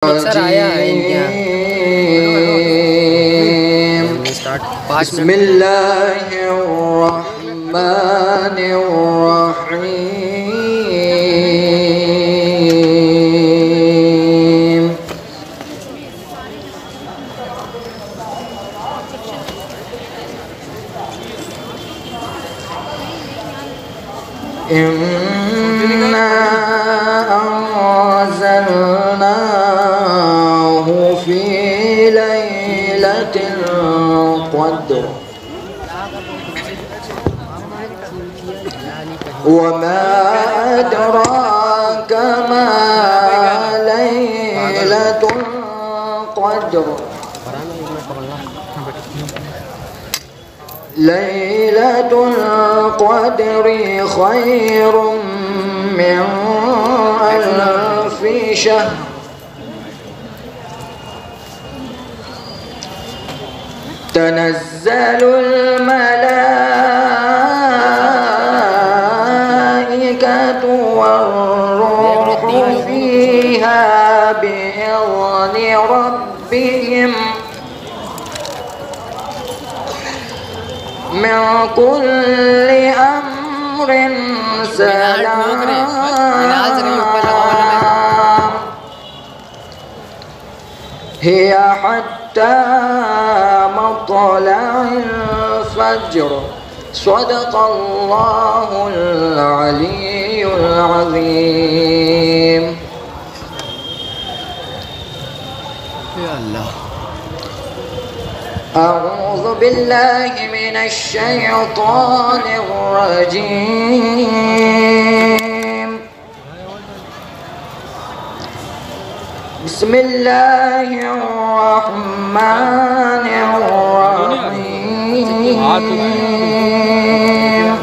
अक्सर आया है इनके यहाँ। बिस्मिल्लाहिर्रहमानिर्रहीम। इन्ना अंज़लनाहु फ़ी लैलतिल क़द्र वमा अदराक मा लैलतुल क़द्र लैलतुल क़द्रि खैरुम मिन अल्फ़ि शहर तनज़्ज़लुल मलाइकतु वर्रूहु फ़ीहा बिइज़्नि रब्बिहिम मिन कुल्लि अम्रिन सलाम हिया हत्ता मत्लअल फज्र सदक़ल्लाहुल अलियुल अज़ीम। या अल्लाह अऊज़ु बिल्लाहि मिनश शैतानिर रजीम। बिस्मिल्लाहिर्रहमानिर्रहीम।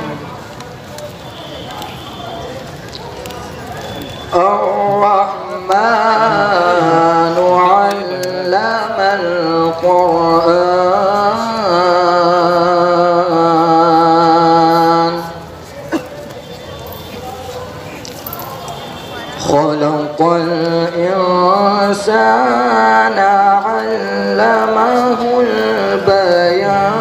अर्रहमानु अल्लमल क़ुरआन खलक़ल इंसान अल्लमहुल बयान।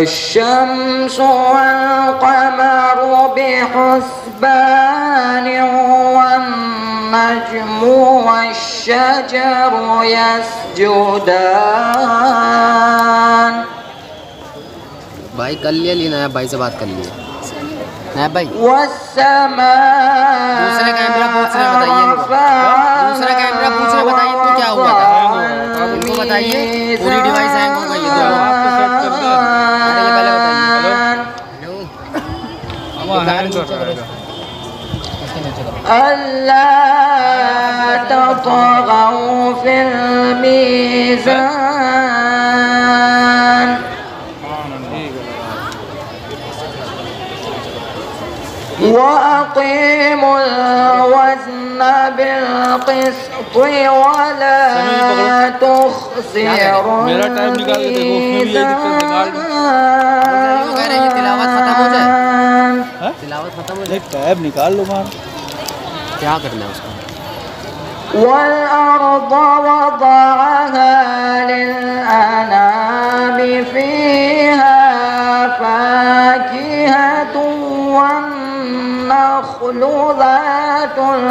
अश्शम्सु वल क़मरु बिहुस्बान वन्नज्मु वश्शजरु यस्जुदान। भाई कर लिया नायाब भाई से बात कर लिया नायाब भाई। दूसरा कैमरा पूछने बताइए इनको। दूसरा कैमरा पूछने बताइए इनको क्या हुआ था। इनको बताइए पूरी डिवाइस हैंग हो गई है। अरे ये पहले बताइए। अल्लाह ततग़ौ फिल मीज़ान वअक़ीमुल वज़्न बिल-क़िस्ति वला तुख़्सिरुल मीज़ान। तिलावत खत्म हो जाए टैब निकाल लो मान। क्या करना है उसका। वल अर्द वदअहा लिल-अनामि फ़ीहा फ़ाकिहतुन वन्नख़्लु ज़ातुल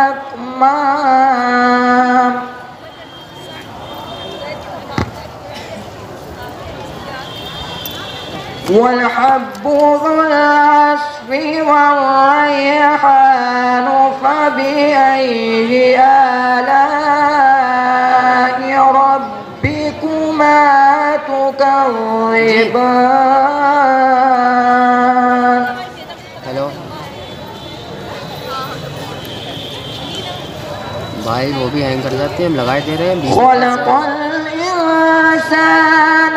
अक्माम वल-हब्बु ज़ुल-अस्फ़ि वर-रैहानु फ़बि-अय्यि आलाइ रब्बिकुमा तुकज़्ज़िबान। हेलो भाई वो भी हैंग कर जाती है। हम लगाए दे रहे हैं। खलक़ल इंसान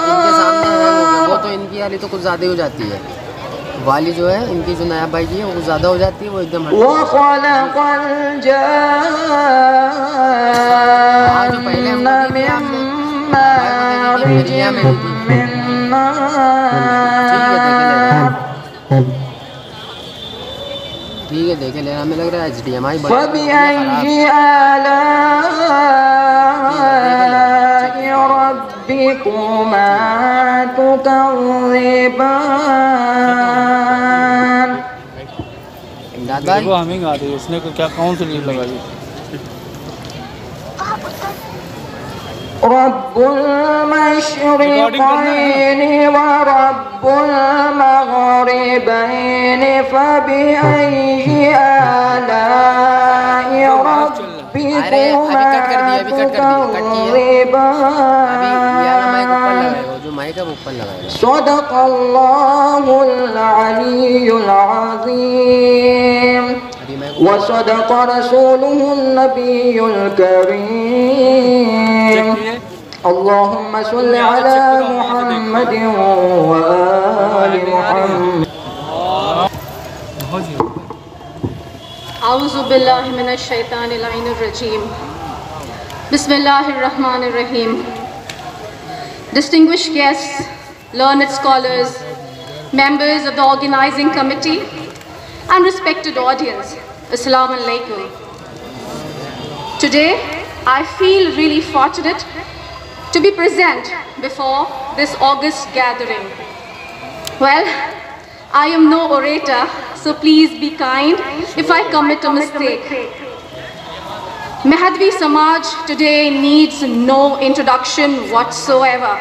इनके सामने है वो तो इनकी वाली तो कुछ ज़्यादा हो जाती है। वाली जो है इनकी जो नायाब भाई की है वो ज़्यादा हो जाती है। वो एकदम जो पहले मारिज मिन नार। ठीक है देखे लेना, हमें लग रहा है HDMI फबिअय्यि आलाइ रब्बिकुमा तुकज़्ज़िबान। इमदाद भाई वो हमें गा दी उसने, क्या कौन सी लीड लगाई? रब्बुल मशरिक़ैनि व रब्बुल मग़रिबैनि फबिअय्यि आलाइ रब्बिकुमा तुकज़्ज़िबान। सदक़ल्लाहुल अलियुल अज़ीम व सदक़ रसूलुहुन नबियुल करीम। अल्लाहुम्मा सल्लि अला मुहम्मदिन व आलि मुहम्मद। औज़ु बिल्लाहि मिनश शैतानिर रजीम। बिस्मिल्लाहिर रहमानिर रहीम। Distinguished guests, learned scholars, members of the organizing committee, and respected audience, Assalamu alaikum. Today, I feel really fortunate to be present before this august gathering. Well, I am no orator, so please be kind if I commit a mistake. Mehadvi Samaj today needs no introduction whatsoever.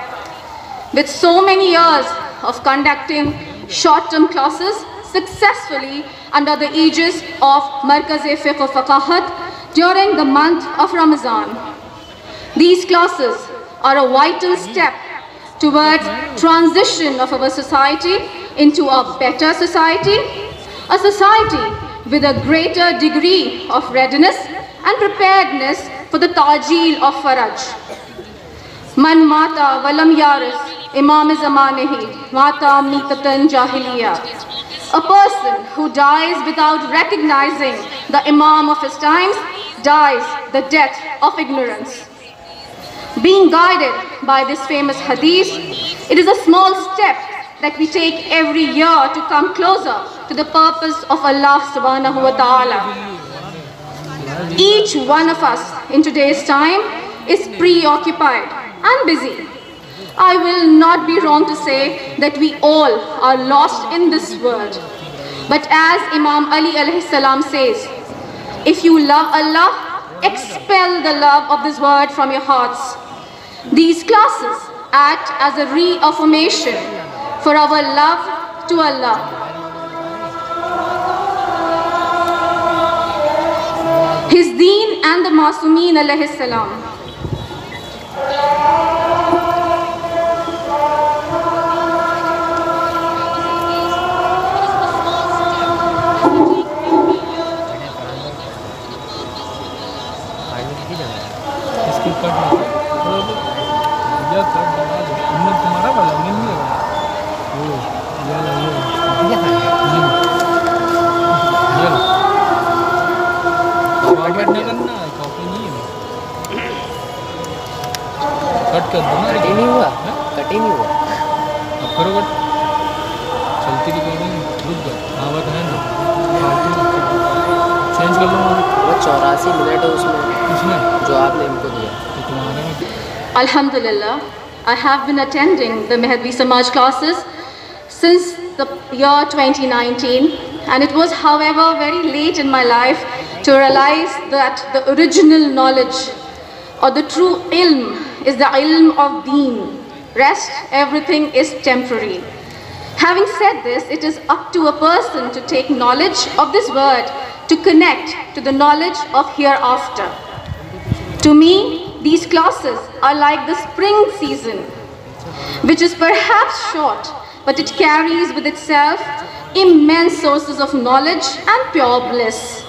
With so many years of conducting short-term classes successfully under the aegis of Markaz-e-Fiqh Faqahat during the month of Ramadan. These classes are a vital step towards transition of our society into a better society, a society with a greater degree of readiness and preparedness for the tajeel of Faraj. Man mata walam yaris imam zamanehi mata mitatan jahiliya. A person who dies without recognizing the imam of his times dies the death of ignorance. Being guided by this famous hadith, it is a small step that we take every year to come closer to the purpose of Allah subhanahu wa ta'ala. Each one of us in today's time is preoccupied and busy. I will not be wrong to say that we all are lost in this world. But as Imam Ali alayhi salam says, if you love Allah, expel the love of this word from your hearts. These classes act as a reaffirmation for our love to Allah. His deen and the Masumeen alayhi salam. तुम्हारा वाला नहीं लगा copy नहीं है। Cut कर दो ना। Cut ही नहीं हुआ, कट ही नहीं हुआ। अब करो कट। चलती रिकॉर्डिंग रुक गया। हाँ बात है ना, चेंज कर लो। वो 84 मिनट है उसमें, किसने जो आपने इनको दिया। तो तुम्हारे में Alhamdulillah, I have been attending the Mehadvi Samaj classes since the year 2019, and it was, however, very late in my life to realize that the original knowledge or the true ilm is the ilm of deen. Rest, everything is temporary. Having said this, it is up to a person to take knowledge of this word to connect to the knowledge of hereafter. To me, these classes are like the spring season, which is perhaps short, but it carries with itself immense sources of knowledge and pure bliss.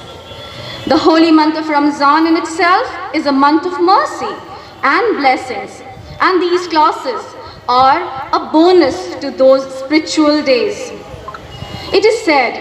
The holy month of Ramzan in itself is a month of mercy and blessings, and these classes are a bonus to those spiritual days. It is said,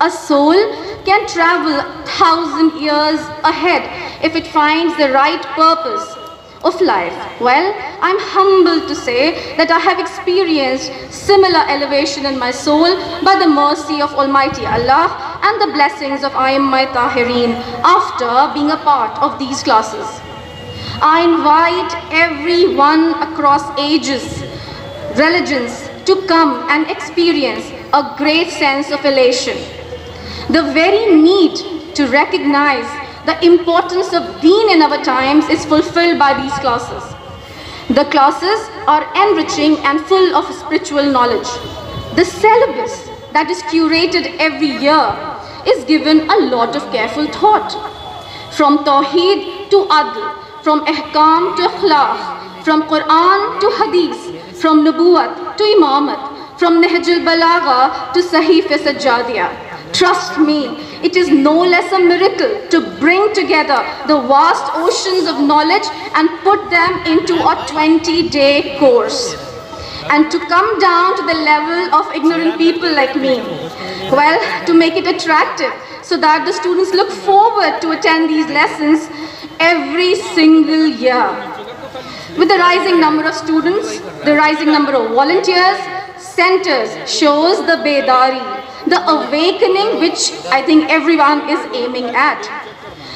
a soul can travel 1,000 years ahead if it finds the right purpose, of life? Well, I'm humbled to say that I have experienced similar elevation in my soul by the mercy of Almighty Allah and the blessings of A'immah Tahirin after being a part of these classes. I invite everyone across ages, religions to come and experience a great sense of elation. The very need to recognize the importance of Deen in our times is fulfilled by these classes. The classes are enriching and full of spiritual knowledge. The syllabus that is curated every year is given a lot of careful thought. From Tawheed to Adl, from Ahkam to Akhlaq, from Quran to Hadith, from Nubuwat to Imamat, from Nahj al-Balagha to Sahif Sajjadiyah. Trust me, it is no less a miracle to bring together the vast oceans of knowledge and put them into a 20-day course. And to come down to the level of ignorant people like me, well, to make it attractive so that the students look forward to attend these lessons every single year. With the rising number of students, the rising number of volunteers, centers shows the bedari, the awakening which I think everyone is aiming at.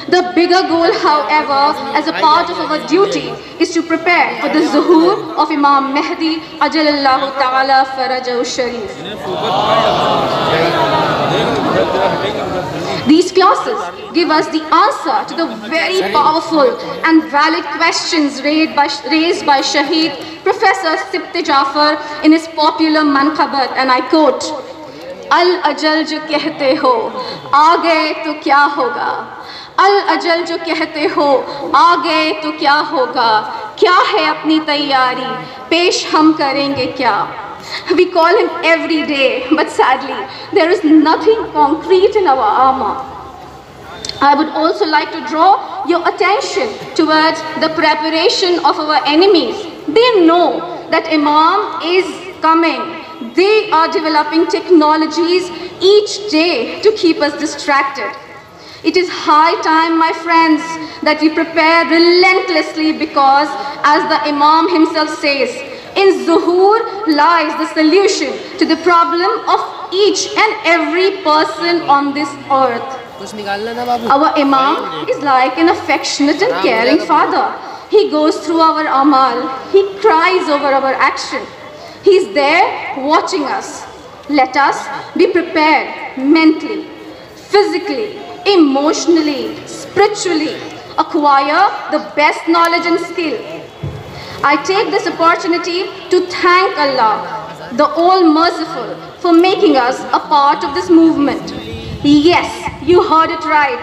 The bigger goal, however, as a part of our duty, is to prepare for the zuhur of Imam Mahdi Ajalallahu Ta'ala Farajahu Sharif. These classes give us the answer to the very powerful and valid questions raised by Shaheed Professor Sibte Jafar in his popular Manqabat, and I quote, Al Ajal jo kehte ho, aage to kya hoga? Al Ajal jo kehte ho, aage to kya hoga? Kya hai apni tayyari? Pesh hum karenge kya? We call him every day, but sadly, there is nothing concrete in our armor. I would also like to draw your attention towards the preparation of our enemies. They know that Imam is coming. They are developing technologies each day to keep us distracted. It is high time, my friends, that we prepare relentlessly because, as the Imam himself says, in Zuhur lies the solution to the problem of each and every person on this earth. Our Imam is like an affectionate and caring father. He goes through our amal. He cries over our action. He's there watching us. Let us be prepared mentally, physically, emotionally, spiritually, acquire the best knowledge and skill. I take this opportunity to thank Allah, the All-Merciful, for making us a part of this movement. Yes, you heard it right.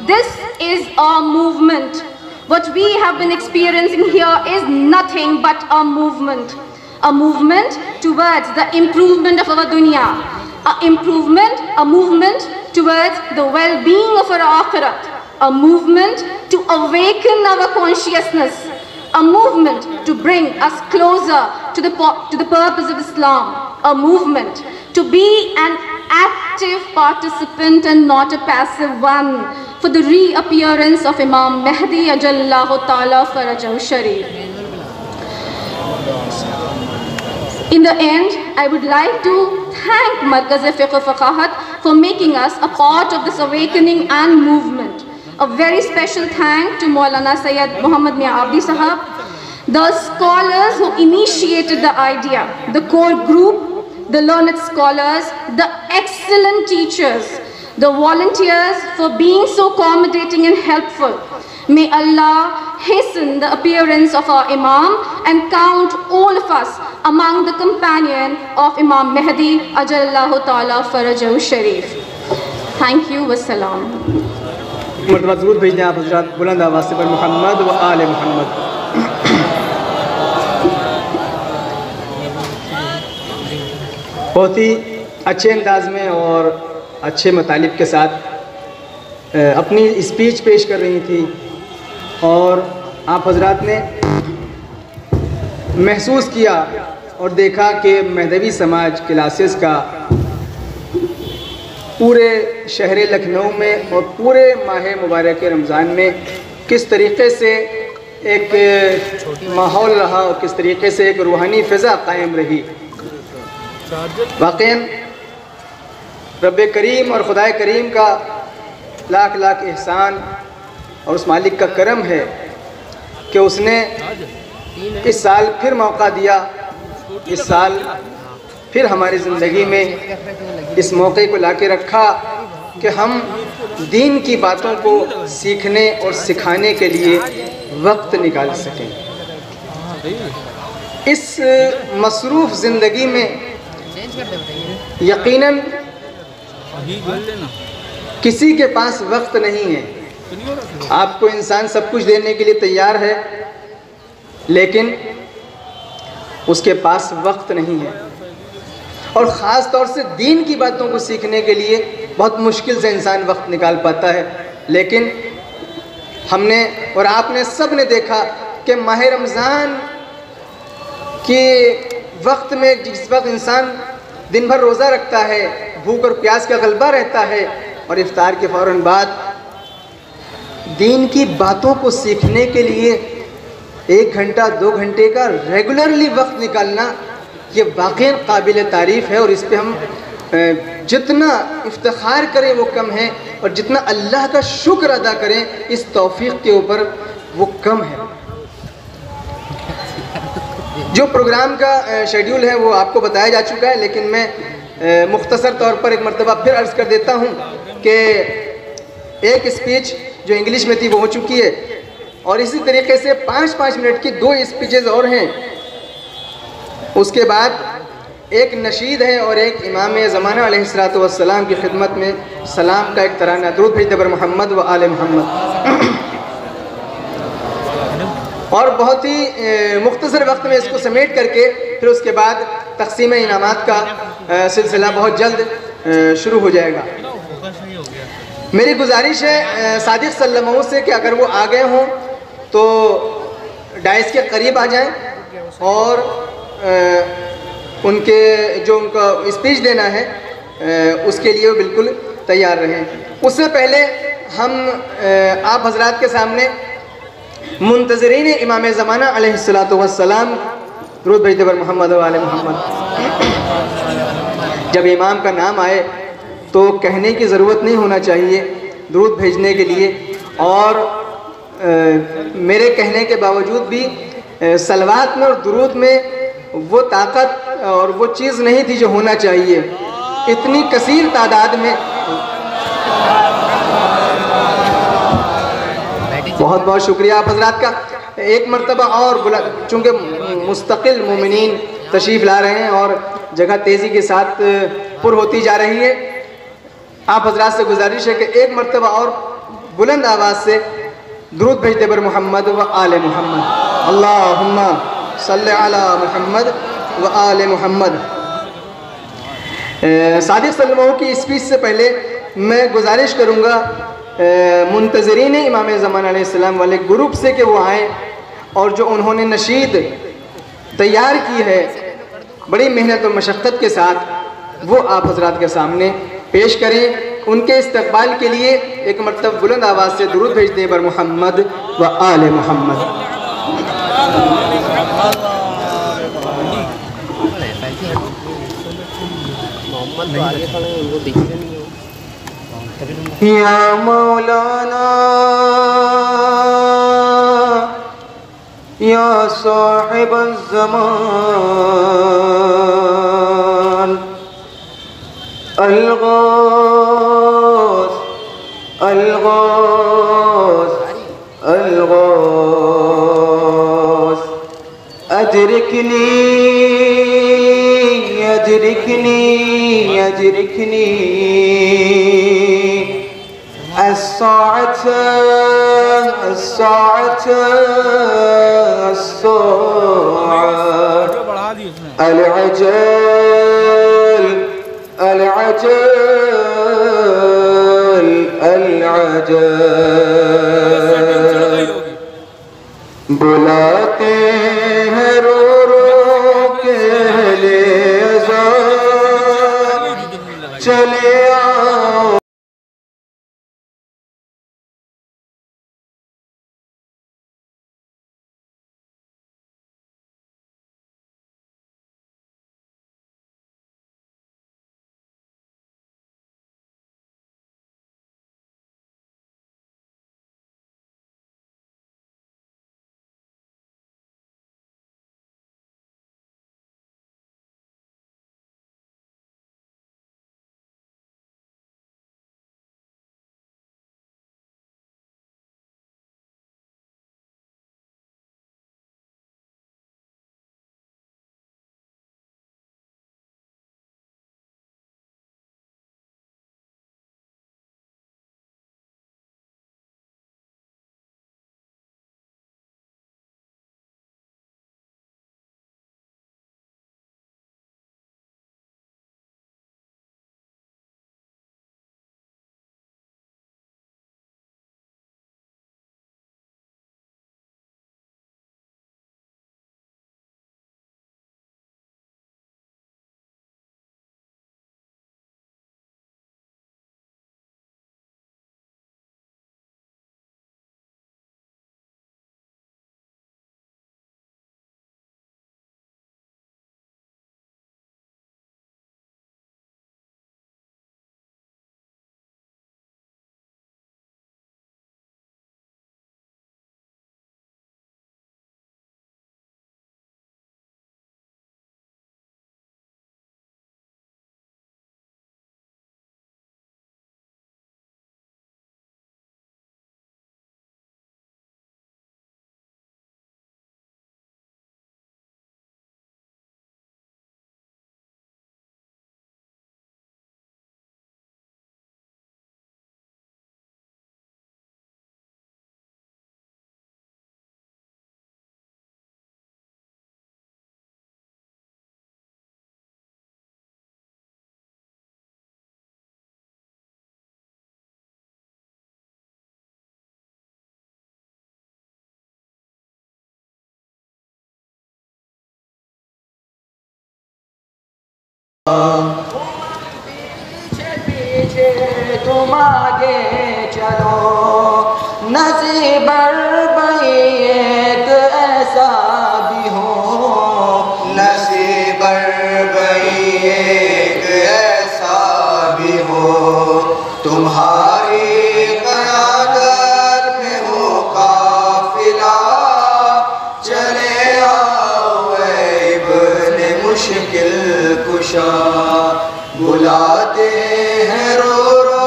This is our movement. What we have been experiencing here is nothing but a movement. A movement towards the improvement of our dunya. A movement towards the well-being of our akhirat. A movement to awaken our consciousness. A movement to bring us closer to the purpose of Islam. A movement to be an active participant and not a passive one for the reappearance of Imam Mahdi Ajallahu Ta'ala Farajahu Sharif. In the end, I would like to thank Markaz-e-Fiqh Faqahat for making us a part of this awakening and movement. A very special thank to Maulana Sayyid Muhammad Mia Abdi Sahab, the scholars who initiated the idea, the core group, the learned scholars, the excellent teachers, the volunteers for being so accommodating and helpful. May Allah hasten the appearance of our Imam and count all of us among the companion of Imam Mahdi Ajallahu Ta'ala Farajahu Sharif. Thank you. Wassalam. मरतबा ज़रूर भेजें आप हज़रात बुलंद आवाज़ से पर मुहम्मद व आले मुहम्मद। बहुत ही अच्छे अंदाज में और अच्छे मतालिब के साथ अपनी स्पीच पेश कर रही थी और आप हज़रात ने महसूस किया और देखा कि महदवी समाज क्लासेस का पूरे शहर लखनऊ में और पूरे माह मुबारक रमज़ान में किस तरीक़े से एक माहौल रहा और किस तरीके से एक रूहानी फ़िज़ा कायम रही। वाक़ईन रब करीम और खुदाए करीम का लाख लाख एहसान और उस मालिक का करम है कि उसने इस साल फिर मौका दिया, इस साल फिर हमारी ज़िंदगी में इस मौके को लाके रखा कि हम दीन की बातों को सीखने और सिखाने के लिए वक्त निकाल सकें। इस मसरूफ़ ज़िंदगी में यकीनन किसी के पास वक्त नहीं है। आपको इंसान सब कुछ देने के लिए तैयार है, लेकिन उसके पास वक्त नहीं है। और ख़ास तौर से दीन की बातों को सीखने के लिए बहुत मुश्किल से इंसान वक्त निकाल पाता है। लेकिन हमने और आपने सब ने देखा कि माह रमज़ान के वक्त में जिस वक्त इंसान दिन भर रोज़ा रखता है, भूख और प्यास का गलबा रहता है, और इफ्तार के फ़ौरन बाद दीन की बातों को सीखने के लिए 1 घंटा 2 घंटे का रेगुलरली वक्त निकालना, ये वाक़ई काबिल तारीफ़ है। और इस पे हम जितना इफ्तिखार करें वो कम है, और जितना अल्लाह का शुक्र अदा करें इस तौफ़ीक़ के ऊपर वो कम है। जो प्रोग्राम का शेड्यूल है वो आपको बताया जा चुका है, लेकिन मैं मुख्तसर तौर पर एक मरतबा फिर अर्ज़ कर देता हूँ कि एक स्पीच जो इंग्लिश में थी वो हो चुकी है, और इसी तरीके से 5-5 मिनट की 2 स्पीचेज़ और हैं। उसके बाद एक नशीद है और एक इमाम ज़माना अलैहिस्सलातु वस्सलाम की खिदमत में सलाम का एक तराना, दुरूद भेजते बर मोहम्मद व आले मोहम्मद। और बहुत ही मुख्तसर वक्त में इसको समेट करके फिर उसके बाद तक़सीम इनामात का सिलसिला बहुत जल्द शुरू हो जाएगा। मेरी गुजारिश है सादिक सल्लल्लाहु से कि अगर वो आ गए हों तो डाइस के करीब आ जाएं और उनके जो उनका स्पीच देना है उसके लिए वो बिल्कुल तैयार रहें। उससे पहले हम आप हजरात के सामने मुंतज़रीन इमाम ज़माना अलैहिस्सलातु वस्सलाम दुरूद भेजते बर मोहम्मद व आले मोहम्मद, जब इमाम का नाम आए तो कहने की ज़रूरत नहीं होना चाहिए दुरूद भेजने के लिए। और मेरे कहने के बावजूद भी सलवात में और दुरूद में वो ताकत और वो चीज़ नहीं थी जो होना चाहिए। इतनी कसीर तादाद में बहुत बहुत शुक्रिया आप हजरात का। एक मरतबा और बुला, चूँकि मुस्तकिल मोमिनीन तशरीफ़ ला रहे हैं और जगह तेज़ी के साथ पुर होती जा रही है, आप हजरात से गुजारिश है कि एक मरतबा और बुलंद आवाज़ से दुरूद भेजते बर मोहम्मद व आले मोहम्मद। अल्लाहुम्मा सल्लि अला मोहम्मद व आले मोहम्मद। सादिक सल्लल्लाहु की स्पीच से पहले मैं गुजारिश करूँगा मुंतज़रीन इमाम ज़माना अलैहिस्सलाम वाले ग्रुप से कि वो आएँ और जो उन्होंने नशीद तैयार की है बड़ी मेहनत और मशक्क़त के साथ, वो आप हजरात के सामने पेश करें। उनके इस्तक़बाल के लिए एक मरतबा बुलंद आवाज़ से दुरूद भेज दें बर मोहम्मद व आले मोहम्मद। या मौलाना या साहिब ज़मान अलगौस अलगौस अलगौस अजरिकनी अजरिकनी अजरिकनी الساعة الساعة الساعة العجل العجل العجل बुलाते हैं रो रो के ले चले आओ। पीछे तुम आगे चलो, नसीबर भाई एक ऐसा भी हो, नसीबर भाई एक ऐसा भी हो, तुम्हारी क़यादत में हो काफिला, चले आओ इब्ने मुश्किल कुशा, बुलाते हैं रो रो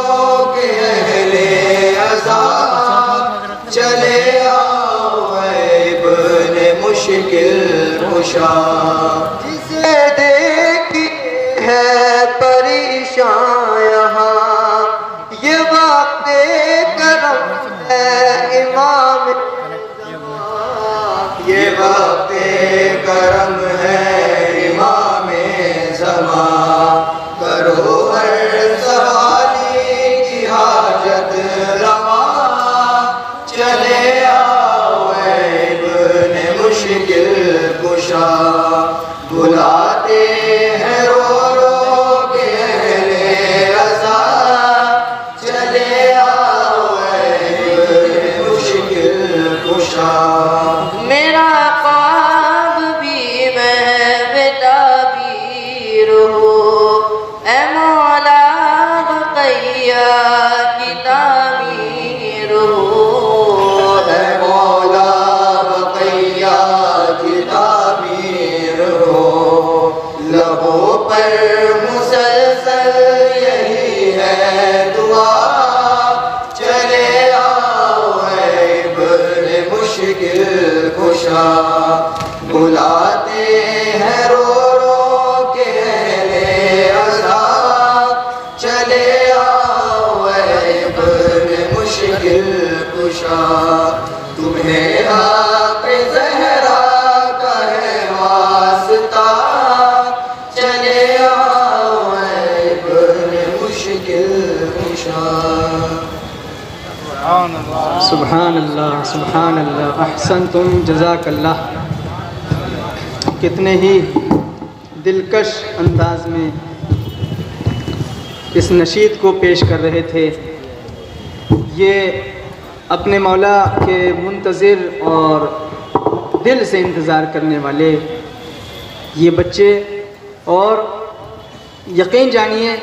के अहले अज़ाब, चले आओ इब्ने मुश्किल कुशा, जिसे देखी है परेशान यहाँ, ये वाक़े करम है इमाम, ये वाक़े करम है इमाम ज़मान, करो हर सवाली की हाजत रवा, चले आओ इब्ने मुश्किल कुशा, बुलाते हैं रो रो के अहले अज़ाब, चले आओ इब्ने मुश्किल कुशा। मेरा ख्वाब भी मैं बेताबीर हो, ऐ मौला बक़ैया की तामीर हो, ऐ मौला बक़ैया की तामीर हो, लबों पर मुसलसल यही है दुआ, चले आओ इब्ने मुश्किल कुशा, बुलाते हैं रो रो के अहले अज़ाब, चले आओ इब्ने मुश्किल कुशा, तुम्हें हाक़ ज़हरा का है वास्ता, चले आओ इब्ने मुश्किल कुशा। सुभान अल्लाह, सुभान अल्लाह, अहसनतुम, जज़ाकल्लाह। कितने ही दिलकश अंदाज में इस नशीद को पेश कर रहे थे। ये अपने मौला के मुंतज़िर और दिल से इंतज़ार करने वाले ये बच्चे, और यकीन जानिए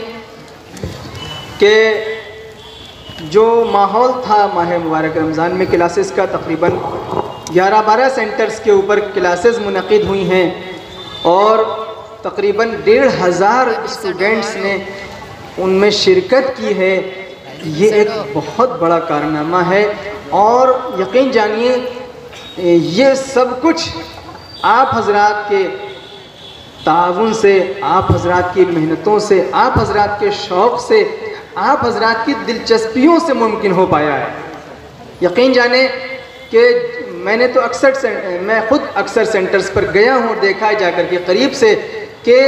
कि जो माहौल था माह मुबारक रमज़ान में क्लासेस का, तकरीबन 11-12 सेंटर्स के ऊपर क्लासेस मुनक़िद हुई हैं और तकरीबन 1500 स्टूडेंट्स ने उनमें शिरकत की है। ये एक बहुत बड़ा कारनामा है और यकीन जानिए ये सब कुछ आप हज़रात के ताउन से, आप हज़रात की मेहनतों से, आप हज़रात के शौक़ से, आप हज़रात की दिलचस्पियों से मुमकिन हो पाया है। यकीन जाने कि मैंने तो मैं ख़ुद अक्सर सेंटर्स पर गया हूँ, देखा है जाकर के करीब से कि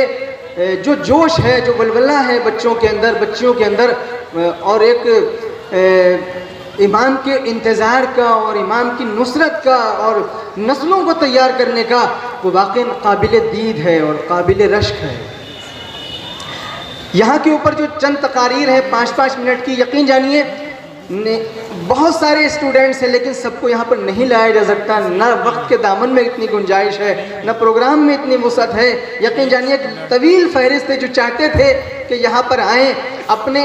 जो जोश है, जो वलवला है बच्चों के अंदर, बच्चियों के अंदर, और एक इमाम के इंतज़ार का और इमाम की नुसरत का और नस्लों को तैयार करने का, वो वाक़ई काबिल दीद है और काबिल रश्क है। यहाँ के ऊपर जो चंद तकारीर है 5-5 मिनट की, यकीन जानिए बहुत सारे स्टूडेंट्स हैं, लेकिन सबको यहाँ पर नहीं लाया जा सकता। ना वक्त के दामन में इतनी गुंजाइश है, ना प्रोग्राम में इतनी वुसअत है। यकीन जानिए तवील फहरिस्त है जो चाहते थे कि यहाँ पर आएँ, अपने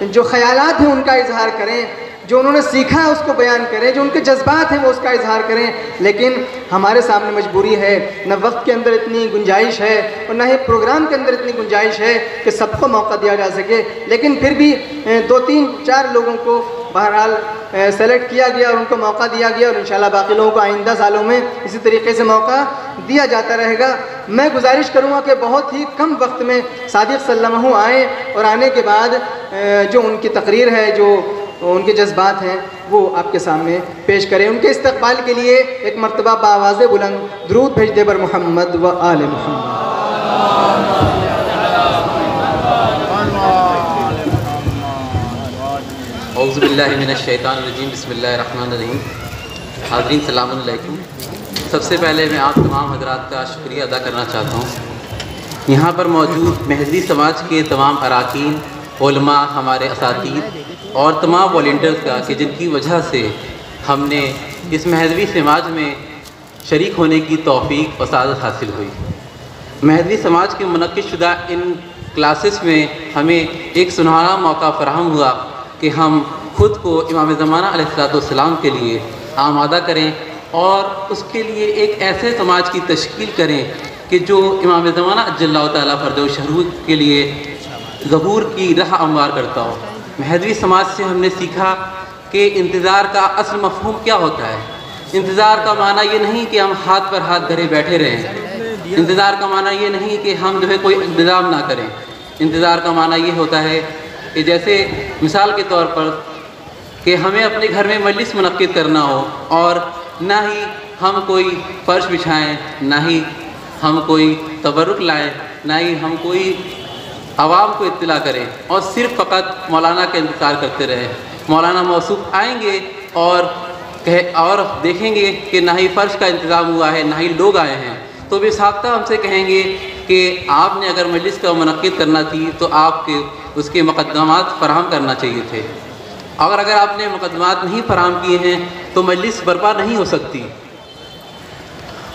जो ख्यालात हैं उनका इजहार करें, जो उन्होंने सीखा है उसको बयान करें, जो उनके जज्बात हैं वो उसका इजहार करें। लेकिन हमारे सामने मजबूरी है, न वक्त के अंदर इतनी गुंजाइश है और न ही प्रोग्राम के अंदर इतनी गुंजाइश है कि सबको मौका दिया जा सके। लेकिन फिर भी 2-3-4 लोगों को बहरहाल सेलेक्ट किया गया और उनको मौका दिया गया, और इंशाल्लाह बाकी लोगों को आइंदा सालों में इसी तरीके से मौका दिया जाता रहेगा। मैं गुजारिश करूँगा कि बहुत ही कम वक्त में सादिक सल्लल्लाहु आएँ और आने के बाद जो उनकी तकरीर है, जो उनके जज्बात हैं, वो आपके सामने पेश करें। उनके इस्तकबाल के लिए एक मरतबा बावाज़े बुलंद दुरूद भेज दे बर मोहम्मद व आले मोहम्मद। औज़ु बिल्लाहि मिनश शैतानिर रजीम, बिस्मिल्लाहिर रहमानिर रहीम। हाज़रीन सलामुन अलैकुम। सबसे पहले मैं आप तमाम हज़रात का शुक्रिया अदा करना चाहता हूँ। यहाँ पर मौजूद महदी समाज के तमाम अराकीन, उलमा, हमारे असातीद और तमाम वॉलंटियर्स का कि जिनकी वजह से हमने इस महदवी समाज में शरीक होने की तौफीक और सआदत हासिल हुई। महदवी समाज के मुनक्किदशुदा इन क्लासेस में हमें एक सुनहरा मौका फराहम हुआ कि हम खुद को इमाम ज़माना अलैहिस्सलाम के लिए आमादा करें और उसके लिए एक ऐसे समाज की तश्कील करें कि जो इमाम ज़माना अज्जल्लाहु ताला फ़रजहु शरहू के लिए ज़हूर की राह हमवार करता हो। महदवी समाज से हमने सीखा कि इंतज़ार का असल मफ़हूम क्या होता है। इंतज़ार का माना ये नहीं कि हम हाथ पर हाथ धरे बैठे रहें। इंतज़ार का माना ये नहीं कि हम जो है कोई इंतज़ाम ना करें। इंतज़ार का माना ये होता है कि जैसे मिसाल के तौर पर कि हमें अपने घर में मजलिस मुनक्किद करना हो और ना ही हम कोई फ़र्श बिछाएं, ना ही हम कोई तबरुक लाएं, ना ही हम कोई आवाम को इत्तला करें और सिर्फ़ फ़कत मौलाना का इंतज़ार करते रहें। मौलाना मौसूफ आएंगे और देखेंगे कि ना ही फ़र्श का इंतज़ाम हुआ है, ना ही लोग आए हैं, तो बेसाख्ता हमसे कहेंगे कि आपने अगर मजलिस का मुनक्किद करना थी तो आपके उसके मुक़द्दमात फ़राहम करना चाहिए थे। और अगर आपने मुक़द्दमात नहीं फ़राहम किए हैं तो मजलिस बर्पा नहीं हो सकती।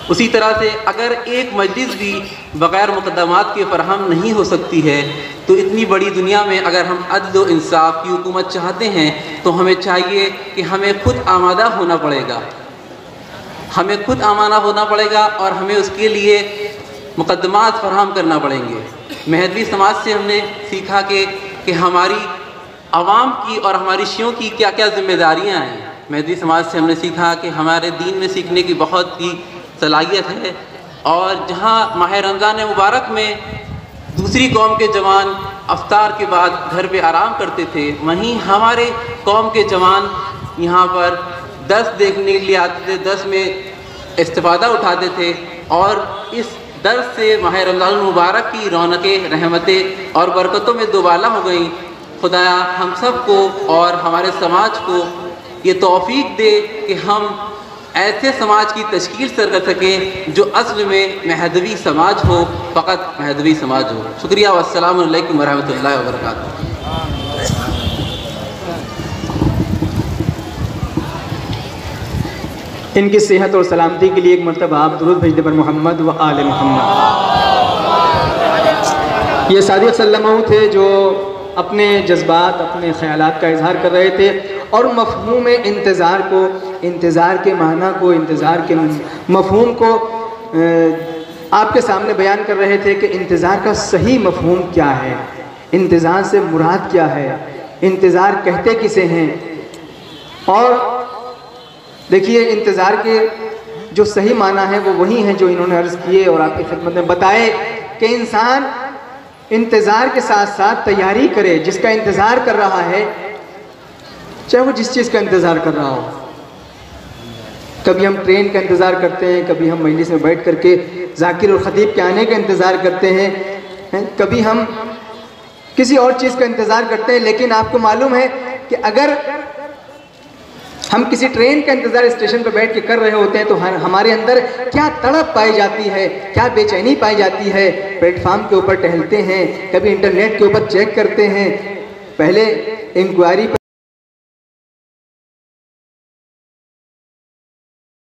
उसी तरह से अगर एक मजलिस भी बग़ैर मुक़द्दमात के फ़राहम नहीं हो सकती है तो इतनी बड़ी दुनिया में अगर हम अदल व इंसाफ़ की हुकूमत चाहते हैं तो हमें चाहिए कि हमें खुद आमादा होना पड़ेगा। हमें खुद आमादा होना पड़ेगा और हमें उसके लिए मुक़द्दमात फ़राहम करना पड़ेंगे। महदवी समाज से हमने सीखा कि हमारी आवाम की और हमारी शियों की क्या क्या ज़िम्मेदारियाँ हैं। महदवी समाज से हमने सीखा कि हमारे दीन में सीखने की बहुत ही सलाहियत है और जहाँ माह रमज़ान मुबारक में दूसरी कौम के जवान अफ्तार के बाद घर पे आराम करते थे, वहीं हमारे कौम के जवान यहाँ पर दर्स देखने के लिए आते थे, दर्स में इस्तिफ़ादा उठाते थे और इस दर्स से माह रमज़ान मुबारक की रौनकें, रहमतें और बरकतों में दोबाला हो गई। खुदाया हम सब को और हमारे समाज को ये तौफीक दे कि हम ऐसे समाज की तश्कील कर सकें जो असल में महदवी समाज हो, फ़कत महदवी समाज हो। शुक्रिया व अस्सलामु अलैकुम व रहमतुल्लाहि व बरकातुहू। इनकी सेहत और सलामती के लिए एक मरतबा आप दुरूद भेज दें पर मोहम्मद व आले मोहम्मद। ये सादिक़ सल्लल्लाहु थे जो अपने जज्बात, अपने ख़यालात का इजहार कर रहे थे और मफ़हूम इंतज़ार को, इंतज़ार के माना को, इंतज़ार के मफ़हूम को आपके सामने बयान कर रहे थे कि इंतज़ार का सही मफ़हूम क्या है, इंतज़ार से मुराद क्या है, इंतज़ार कहते किसे हैं। और देखिए इंतज़ार के जो सही माना है वो वही है जो इन्होंने अर्ज़ किए और आपकी खिदमत में बताए कि इंसान इंतज़ार के साथ साथ तैयारी करे। जिसका इंतज़ार कर रहा है, चाहे वो जिस चीज़ का इंतज़ार कर रहा हो, कभी हम ट्रेन का इंतज़ार करते हैं, कभी हम मजलिस में बैठ करके ज़ाकिर और ख़तीब के आने का इंतज़ार करते हैं, कभी हम किसी और चीज़ का इंतज़ार करते हैं। लेकिन आपको मालूम है कि अगर हम किसी ट्रेन का इंतज़ार स्टेशन पर बैठ के कर रहे होते हैं तो हमारे अंदर क्या तड़प पाई जाती है, क्या बेचैनी पाई जाती है। प्लेटफार्म के ऊपर टहलते हैं, कभी इंटरनेट के ऊपर चेक करते हैं, पहले इंक्वायरी